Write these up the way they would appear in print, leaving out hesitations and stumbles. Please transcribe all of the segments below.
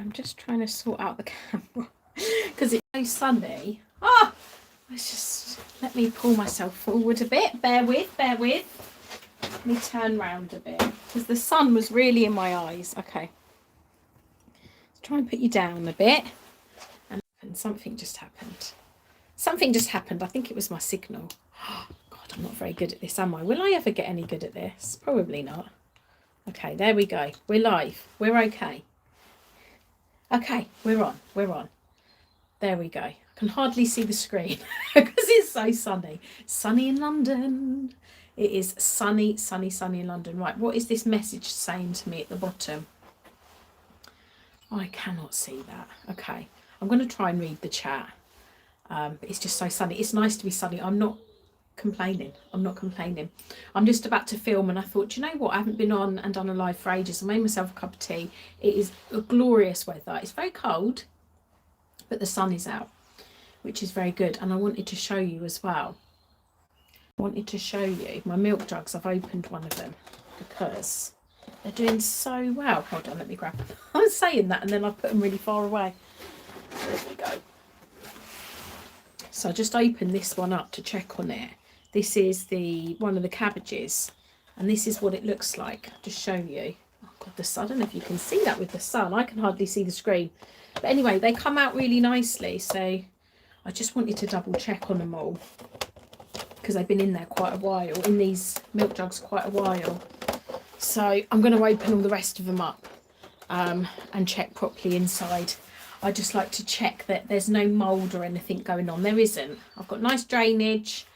I'm just trying to sort out the camera because it's so sunny. Ah, let's just let me pull myself forward a bit. Bear with. Let me turn round a bit because the sun was really in my eyes. Okay, let's try and put you down a bit. And something just happened. I think it was my signal. God, I'm not very good at this, am I? Will I ever get any good at this? Probably not. Okay, there we go. We're live. We're okay. Okay, we're on. There we go. I can hardly see the screen because it's so sunny. Sunny in London. It is sunny in London. Right, what is this message saying to me at the bottom? I cannot see that. Okay, I'm going to try and read the chat. But it's just so sunny. It's nice to be sunny. I'm not complaining. I'm just about to film and I thought, you know what? I haven't been on and done a live for ages. I made myself a cup of tea. It is a glorious weather. It's very cold, but the sun is out, which is very good. And I wanted to show you as well. My milk jugs. I've opened one of them because they're doing so well. Hold on, let me grab them. I'm saying that and then I put them really far away. There we go. So I just opened this one up to check on it. This is one of the cabbages, and this is what it looks like. I'll just show you. Oh God, the sun. I don't know if you can see that with the sun. I can hardly see the screen. But anyway, they come out really nicely. So I just wanted to double check on them all because they've been in there quite a while, in these milk jugs quite a while. So I'm going to open all the rest of them up and check properly inside. I just like to check that there's no mould or anything going on. There isn't. I've got nice drainage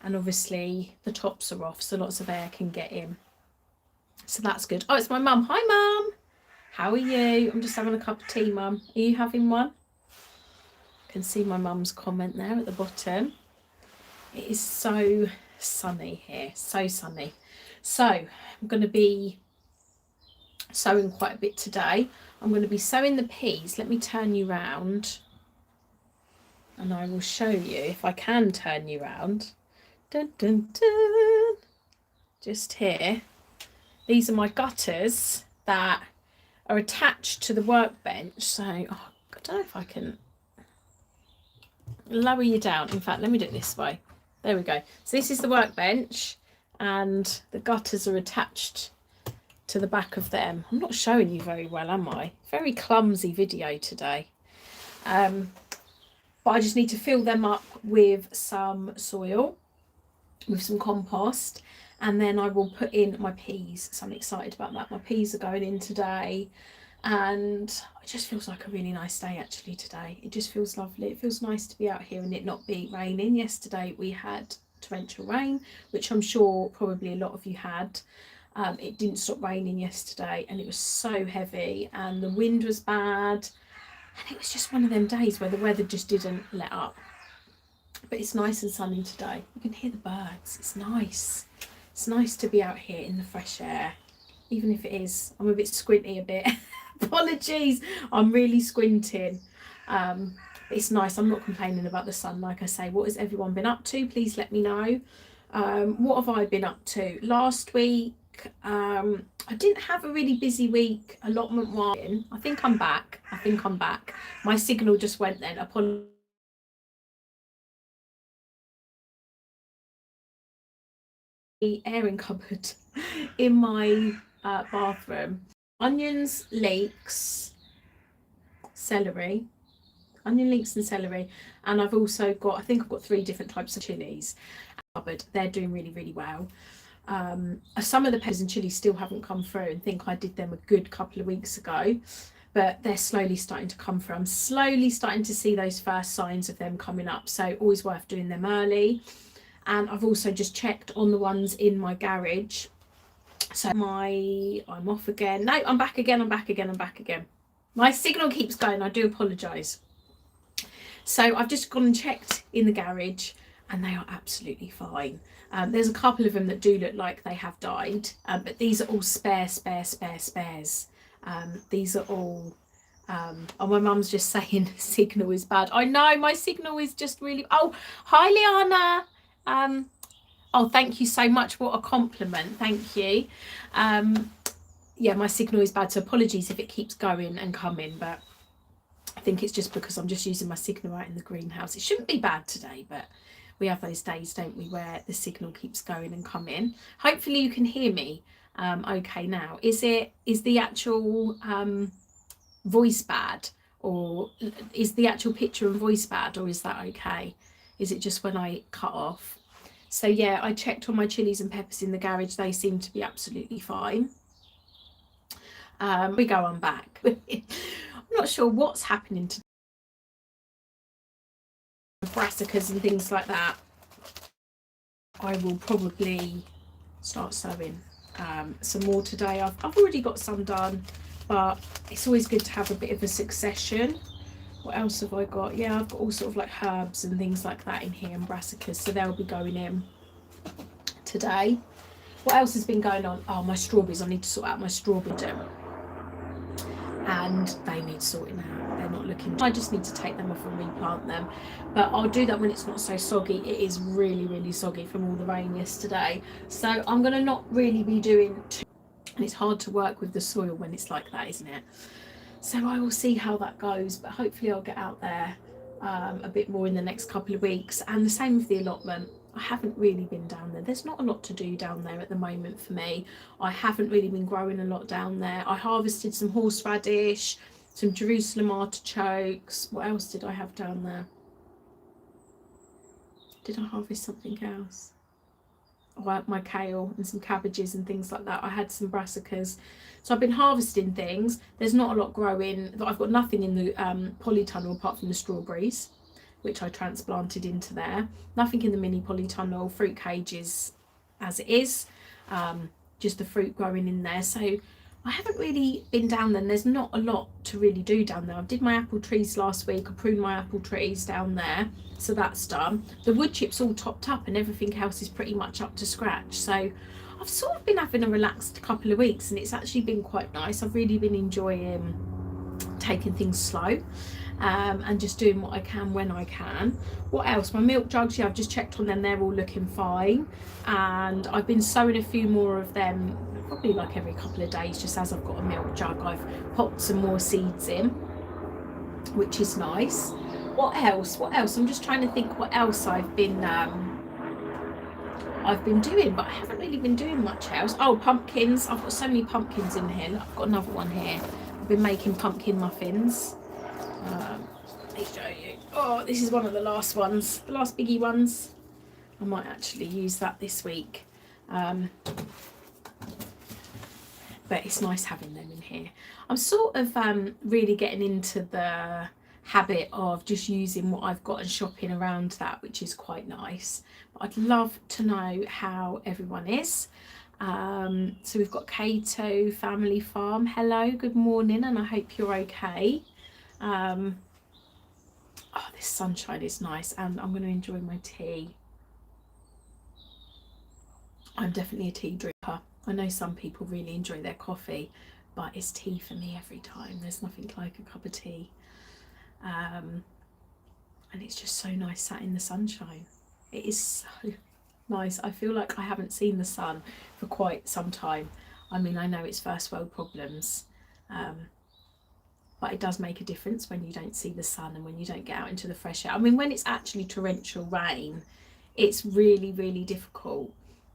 and obviously the tops are off so lots of air can get in. So that's good. Oh, it's my mum. Hi, Mum. How are you? I'm just having a cup of tea, Mum. Are you having one? I can see my mum's comment there at the bottom. It is so sunny here. So sunny. So I'm going to be sowing quite a bit today. I'm going to be sowing the peas. Let me turn you round and I will show you if I can turn you round. Dun, dun, dun. Just here. These are my gutters that are attached to the workbench. So I don't know if I can lower you down. In fact, let me do it this way. There we go. So this is the workbench and the gutters are attached to the back of them. I'm not showing you very well, am I? Very clumsy video today. But I just need to fill them up with some soil, with some compost, and then I will put in my peas. So I'm excited about that. My peas are going in today and it just feels like a really nice day actually today. It just feels lovely. It feels nice to be out here and it not be raining. Yesterday we had torrential rain, which I'm sure probably a lot of you had. It didn't stop raining yesterday and it was so heavy and the wind was bad and it was just one of them days where the weather just didn't let up. But it's nice and sunny today. You can hear the birds. It's nice. It's nice to be out here in the fresh air, even if it is, I'm a bit squinty a bit. Apologies, I'm really squinting. It's nice. I'm not complaining about the sun. Like I say, what has everyone been up to? Please let me know. What have I been up to? Last week, I didn't have a really busy week allotment wise. I think I'm back. My signal just went then. Upon the airing cupboard in my bathroom. Onions, leeks, celery. Onion, leeks and celery. And I've also got, I think I've got 3 different types of chilies. But they're doing really, really well. Some of the peppers and chilies still haven't come through. I think I did them a good couple of weeks ago, but they're slowly starting to come through. I'm slowly starting to see those first signs of them coming up, so always worth doing them early. And I've also just checked on the ones in my garage. So I'm off again. No, I'm back again. My signal keeps going. I do apologise. So I've just gone and checked in the garage and they are absolutely fine. There's a couple of them that do look like they have died, but these are all spares. These are all, oh, my mum's just saying signal is bad. I know, my signal is just really, oh, hi Liana. Oh, thank you so much. What a compliment. Thank you. Yeah, my signal is bad, so apologies if it keeps going and coming, but I think it's just because I'm just using my signal out in the greenhouse. It shouldn't be bad today, but we have those days, don't we, where the signal keeps going and coming. Hopefully you can hear me okay now. Is the actual voice bad, or is the actual picture and voice bad, or is that okay? Is it just when I cut off? So yeah, I checked on my chilies and peppers in the garage. They seem to be absolutely fine. We go on back. I'm not sure what's happening to brassicas and things like that. I will probably start sewing some more today. I've already got some done, but it's always good to have a bit of a succession. What else have I got? Yeah, I've got all sort of like herbs and things like that in here, and brassicas, so they'll be going in today. What else has been going on? Oh, my strawberries. I need to sort out my strawberry dome, and they need sorting out. They're not looking. I just need to take them off and replant them, but I'll do that when it's not so soggy. It is really, really soggy from all the rain yesterday, so I'm going to not really be doing too. And it's hard to work with the soil when it's like that, isn't it? So I will see how that goes, but hopefully I'll get out there a bit more in the next couple of weeks. And the same with the allotment. I haven't really been down there. There's not a lot to do down there at the moment for me. I haven't really been growing a lot down there. I harvested some horseradish, some Jerusalem artichokes. What else did I have down there? Did I harvest something else? My kale and some cabbages and things like that. I had some brassicas, so I've been harvesting things. There's not a lot growing. I've got nothing in the polytunnel apart from the strawberries, which I transplanted into there. Nothing in the mini polytunnel. Fruit cages as it is, just the fruit growing in there. So I haven't really been down there, and there's not a lot to really do down there. I did my apple trees last week. I pruned my apple trees down there, so that's done. The wood chips all topped up and everything else is pretty much up to scratch. So I've sort of been having a relaxed couple of weeks, and it's actually been quite nice. I've really been enjoying taking things slow and just doing what I can when I can. What else? My milk jugs, yeah, I've just checked on them. They're all looking fine, and I've been sewing a few more of them probably like every couple of days, just as I've got a milk jug. I've popped some more seeds in, which is nice. What else? I'm just trying to think what else I've been doing, but I haven't really been doing much else. Oh, pumpkins. I've got so many pumpkins in here. Look, I've got another one here. I've been making pumpkin muffins. Let me show you. Oh, this is one of the last ones, the last biggie ones. I might actually use that this week. But it's nice having them in here. I'm sort of really getting into the habit of just using what I've got and shopping around that, which is quite nice. But I'd love to know how everyone is. So we've got Cato Family Farm. Hello, good morning, and I hope you're okay. Oh, this sunshine is nice, and I'm going to enjoy my tea. I'm definitely a tea drinker. I know some people really enjoy their coffee, but it's tea for me every time. There's nothing like a cup of tea. And it's just so nice sat in the sunshine. It is so nice. I feel like I haven't seen the sun for quite some time. I mean, I know it's first world problems, but it does make a difference when you don't see the sun and when you don't get out into the fresh air. I mean, when it's actually torrential rain, it's really, really difficult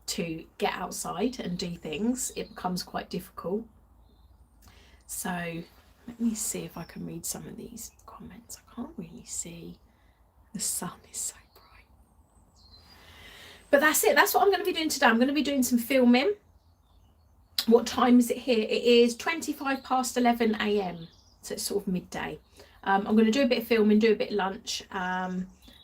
to get outside and do things. It becomes quite difficult. So let me see if I can read some of these comments. I can't really see. The sun is so bright. But that's it. That's what I'm going to be doing today. I'm going to be doing some filming. What time is it here? It is 11 a.m. So it's sort of midday. I'm going to do a bit of filming, do a bit of lunch,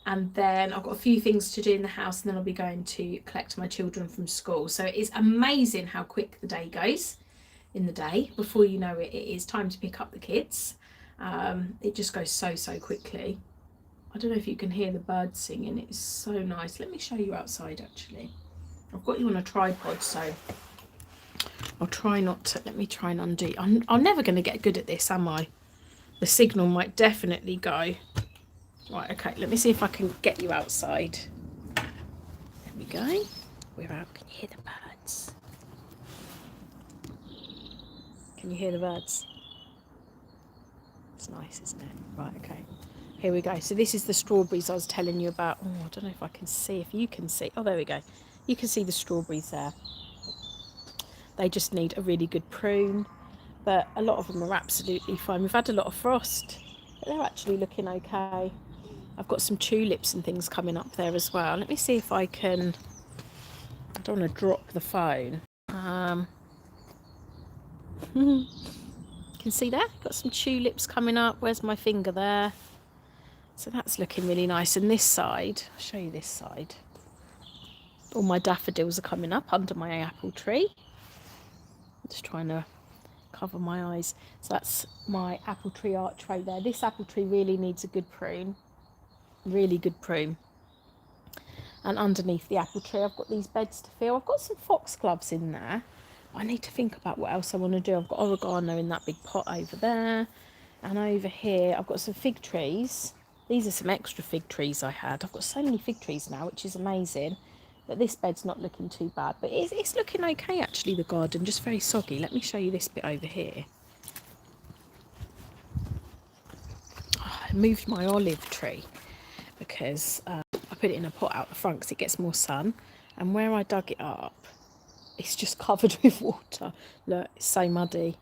and then I've got a few things to do in the house, and then I'll be going to collect my children from school. So it is amazing how quick the day goes in the day. Before you know it, it is time to pick up the kids. It just goes so quickly. I don't know if you can hear the birds singing. It's so nice. Let me show you outside actually. I've got you on a tripod, so I'll try not to. Let me try and undo. I'm never going to get good at this, am I? The signal might definitely go. Right, okay, let me see if I can get you outside. There we go. We're out. Can you hear the birds? Can you hear the birds? That's nice, isn't it? Right, okay. Here we go. So this is the strawberries I was telling you about. Oh, I don't know if I can see, if you can see. Oh, there we go. You can see the strawberries there. They just need a really good prune, but a lot of them are absolutely fine. We've had a lot of frost, but they're actually looking okay. I've got some tulips and things coming up there as well. Let me see if I can... I don't want to drop the phone. You can see there, got some tulips coming up. Where's my finger there? So that's looking really nice. And this side, I'll show you this side. All my daffodils are coming up under my apple tree. I'm just trying to cover my eyes. So that's my apple tree archway there. This apple tree really needs a good prune. Really good prune. And underneath the apple tree, I've got these beds to fill. I've got some foxgloves in there. I need to think about what else I want to do. I've got oregano in that big pot over there. And over here, I've got some fig trees. These are some extra fig trees I had. I've got so many fig trees now, which is amazing. But this bed's not looking too bad. But it's looking okay, actually, the garden. Just very soggy. Let me show you this bit over here. Oh, I moved my olive tree because I put it in a pot out the front because it gets more sun. And where I dug it up, it's just covered with water. Look, it's so muddy.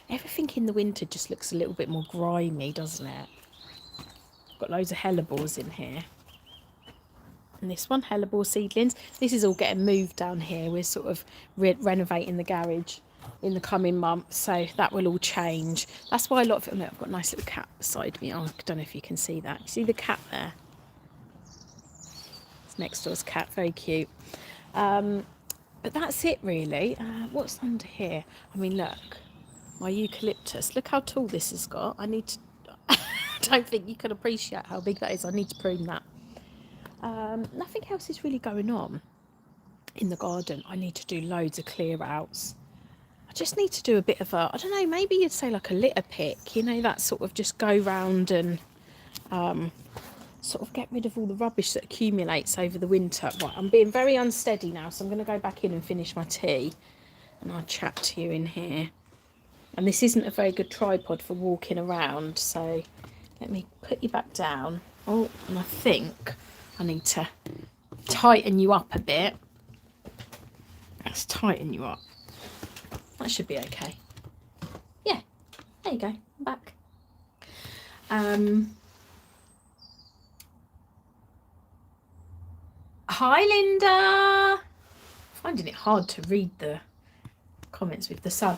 Everything in the winter just looks a little bit more grimy, doesn't it? Got loads of hellebores in here. And this one, hellebore seedlings. This is all getting moved down here. We're sort of renovating the garage in the coming months, so that will all change. That's why a lot of it... Look, I've got a nice little cat beside me. Oh, I don't know if you can see that. You see the cat there? It's next door's cat, very cute. But that's it really. What's under here? I mean, look, my eucalyptus. Look how tall this has got. I need to... I don't think you can appreciate how big that is. I need to prune that. Nothing else is really going on in the garden. I need to do loads of clear outs. I just need to do a bit of a, I don't know, maybe you'd say like a litter pick, you know, that sort of just go round and sort of get rid of all the rubbish that accumulates over the winter. Right, I'm being very unsteady now, so I'm going to go back in and finish my tea and I'll chat to you in here. And this isn't a very good tripod for walking around, so let me put you back down. Oh, and I think I need to tighten you up a bit. Let's tighten you up. That should be okay. Yeah, there you go. I'm back. Hi, Linda. Finding it hard to read the comments with the sun.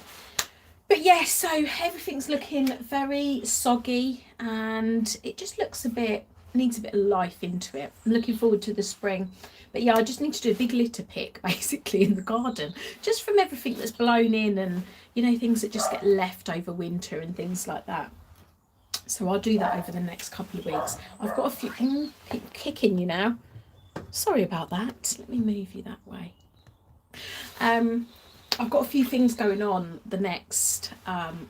But yeah, so everything's looking very soggy and it just looks a bit, needs a bit of life into it. I'm looking forward to the spring. But yeah, I just need to do a big litter pick basically in the garden, just from everything that's blown in and, you know, things that just get left over winter and things like that. So I'll do that over the next couple of weeks. I've got a few, kicking you now. Sorry about that. Let me move you that way. I've got a few things going on the next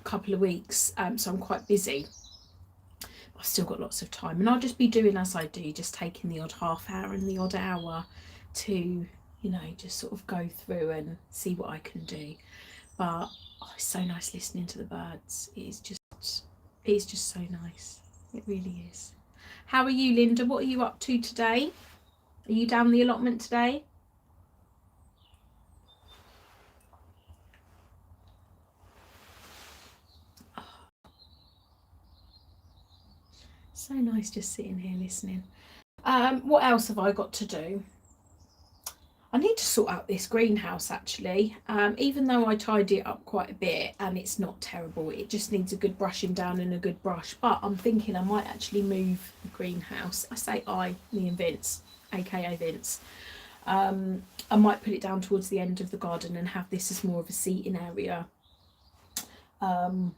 couple of weeks, so I'm quite busy. I've still got lots of time, and I'll just be doing as I do, just taking the odd half hour and the odd hour to, you know, just sort of go through and see what I can do. But oh, it's so nice listening to the birds. It's just so nice. It really is. How are you, Linda? What are you up to today? Are you down the allotment today? So nice just sitting here listening. What else have I got to do? I need to sort out this greenhouse actually. Even though I tidy it up quite a bit and it's not terrible, it just needs a good brushing down and a good brush. But I'm thinking I might actually move the greenhouse. I say me and Vince, aka Vince. I might put it down towards the end of the garden and have this as more of a seating area. I'm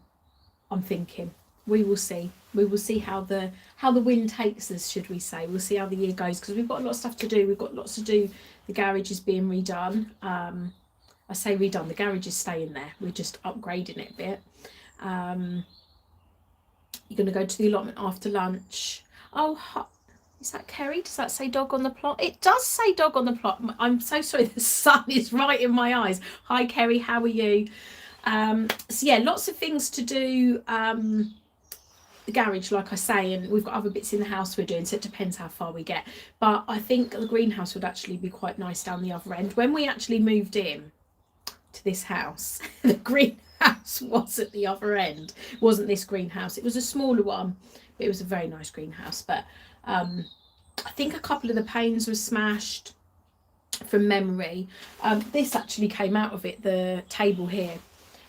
thinking. We will see. We will see how the wind takes us, should we say. We'll see how the year goes, because we've got a lot of stuff to do. We've got lots to do. The garage is being redone. I say redone, the garage is staying there. We're just upgrading it a bit. You're going to go to the allotment after lunch. Oh, is that Kerry? Does that say dog on the plot? It does say dog on the plot. I'm so sorry, the sun is right in my eyes. Hi, Kerry, how are you? So yeah, lots of things to do. the garage, like I say, and we've got other bits in the house we're doing, so it depends how far we get. But I think the greenhouse would actually be quite nice down the other end. When we actually moved in to this house, the greenhouse was at the other end. It wasn't this greenhouse. It was a smaller one, but it was a very nice greenhouse. But I think a couple of the panes were smashed from memory. This actually came out of it, the table here.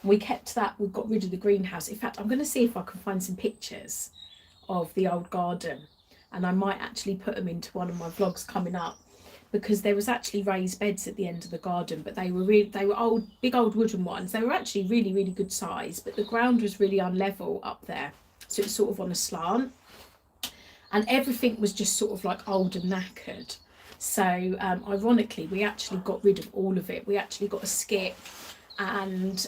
We kept that, we got rid of the greenhouse. In fact, I'm going to see if I can find some pictures of the old garden, and I might actually put them into one of my vlogs coming up, because there was actually raised beds at the end of the garden, but they were old, big old wooden ones. They were actually really, really good size, but the ground was really unlevel up there, so it's sort of on a slant, and everything was just sort of like old and knackered. So ironically, we actually got rid of all of it. We actually got a skip, and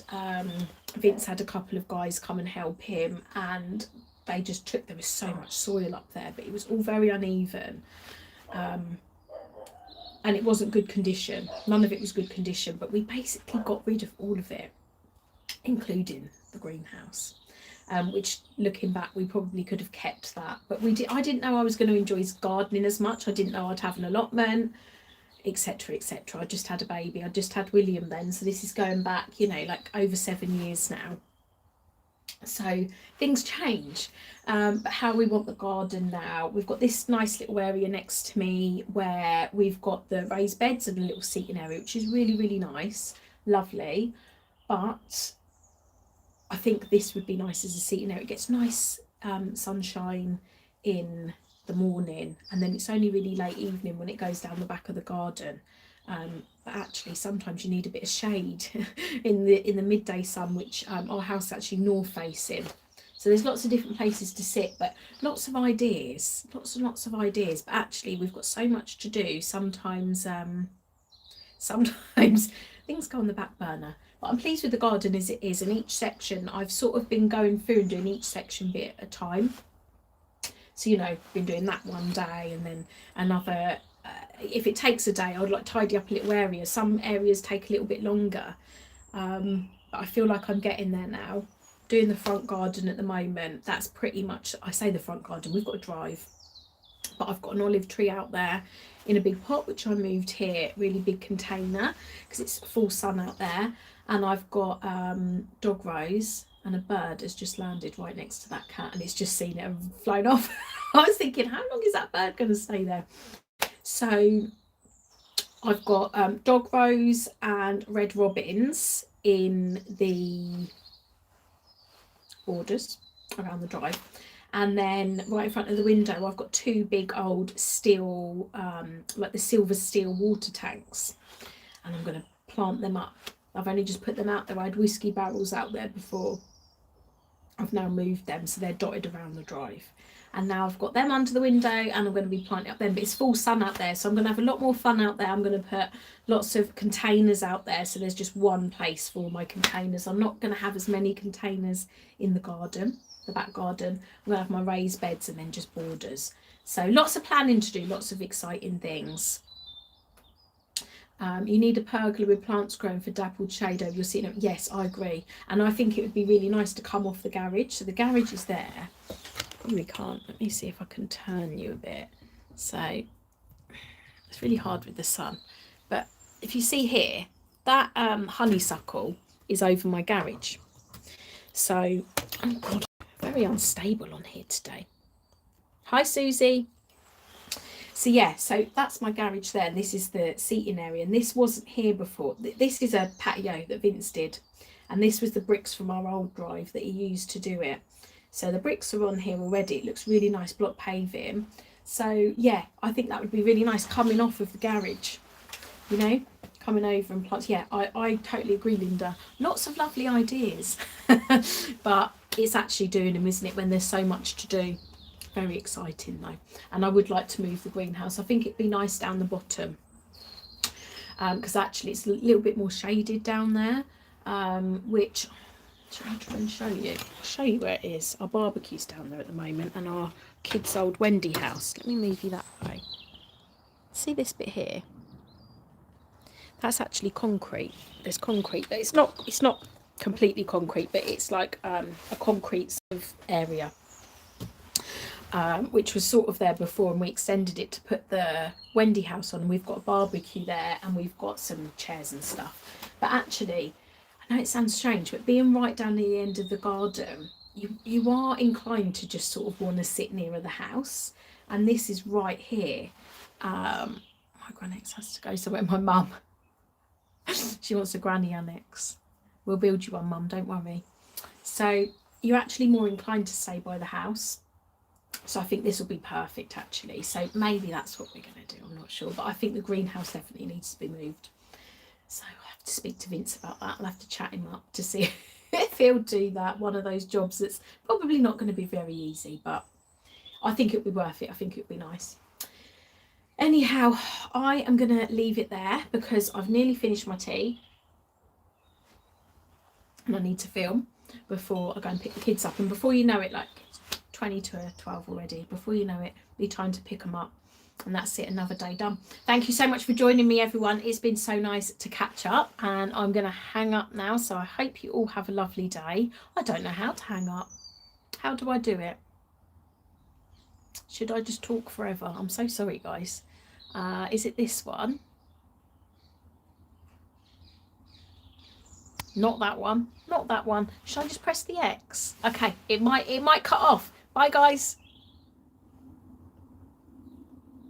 Vince had a couple of guys come and help him, and they just took, there was so much soil up there, but it was all very uneven, and it wasn't good condition. None of it was good condition, but we basically got rid of all of it, including the greenhouse, which, looking back, we probably could have kept that, but I didn't know I was going to enjoy gardening as much. I didn't know I'd have an allotment, etc, etc. I just had a baby. I just had William then, so this is going back, you know, like over 7 years now. So things change, but how we want the garden now, we've got this nice little area next to me where we've got the raised beds and a little seating area, which is really, really nice, lovely. But I think this would be nice as a seating area. It gets nice sunshine in the morning, and then it's only really late evening when it goes down the back of the garden. But actually sometimes you need a bit of shade in the midday sun, which our house is actually north facing, so there's lots of different places to sit, but lots of ideas, lots and lots of ideas. But actually we've got so much to do, sometimes things go on the back burner. But I'm pleased with the garden as it is, and each section I've sort of been going through and doing each section bit at a time. So, you know, been doing that one day, and then another. If it takes a day, I would like tidy up a little area. Some areas take a little bit longer, but I feel like I'm getting there now. Doing the front garden at the moment, that's pretty much, I say the front garden, we've got a drive, but I've got an olive tree out there in a big pot, which I moved here, really big container, because it's full sun out there. And I've got dog rose, and a bird has just landed right next to that cat, and it's just seen it and flown off. I was thinking, how long is that bird going to stay there? So I've got dog rose and red robins in the borders around the drive, and then right in front of the window I've got two big old steel, like the silver steel water tanks, and I'm going to plant them up. I've only just put them out there. I had whiskey barrels out there before. I've now moved them, so they're dotted around the drive. And now I've got them under the window, and I'm going to be planting up them. But it's full sun out there, so I'm going to have a lot more fun out there. I'm going to put lots of containers out there, so there's just one place for all my containers. I'm not going to have as many containers in the garden, the back garden. I'm going to have my raised beds and then just borders. So lots of planning to do, lots of exciting things. You need a pergola with plants growing for dappled shade over your seat. Yes, I agree. And I think it would be really nice to come off the garage. So the garage is there. We can't. Let me see if I can turn you a bit. So it's really hard with the sun. But if you see here, that honeysuckle is over my garage. So, oh God, very unstable on here today. Hi, Susie. So yeah, so that's my garage there, and this is the seating area, and this wasn't here before. This is a patio that Vince did, and this was the bricks from our old drive that he used to do it. So the bricks are on here already. It looks really nice, block paving. So yeah, I think that would be really nice coming off of the garage, you know, coming over and plant. Yeah, I totally agree, Linda. Lots of lovely ideas, but it's actually doing them, isn't it, when there's so much to do. Very exciting though, and I would like to move the greenhouse. I think it'd be nice down the bottom, because actually it's a little bit more shaded down there, which I'll try and show you. I'll show you where it is. Our barbecue's down there at the moment, and our kids' old Wendy house. Let me move you that way. See this bit here? That's actually concrete. There's concrete, but it's not completely concrete, but it's like a concrete sort of area. which was sort of there before, and we extended it to put the Wendy house on. We've got a barbecue there, and we've got some chairs and stuff. But actually, I know it sounds strange, but being right down the end of the garden, you are inclined to just sort of want to sit nearer the house. And this is right here. My grannex has to go somewhere. My mum, she wants a granny annex. We'll build you one, mum, don't worry. So you're actually more inclined to stay by the house. So I think this will be perfect, actually. So maybe that's what we're going to do. I'm not sure. But I think the greenhouse definitely needs to be moved. So I'll have to speak to Vince about that. I'll have to chat him up to see if he'll do that. One of those jobs that's probably not going to be very easy, but I think it'll be worth it. I think it'll be nice. Anyhow, I am going to leave it there because I've nearly finished my tea. And I need to film before I go and pick the kids up. And before you know it, like 20 to 12 already, before you know it, be time to pick them up. And that's it, another day done. Thank you so much for joining me, everyone. It's been so nice to catch up, and I'm going to hang up now. So I hope you all have a lovely day. I don't know how to hang up. How do I do it? Should I just talk forever? I'm so sorry, guys. Is it this one? Not that one. Not that one. Should I just press the X? Okay, it might cut off. Bye, guys.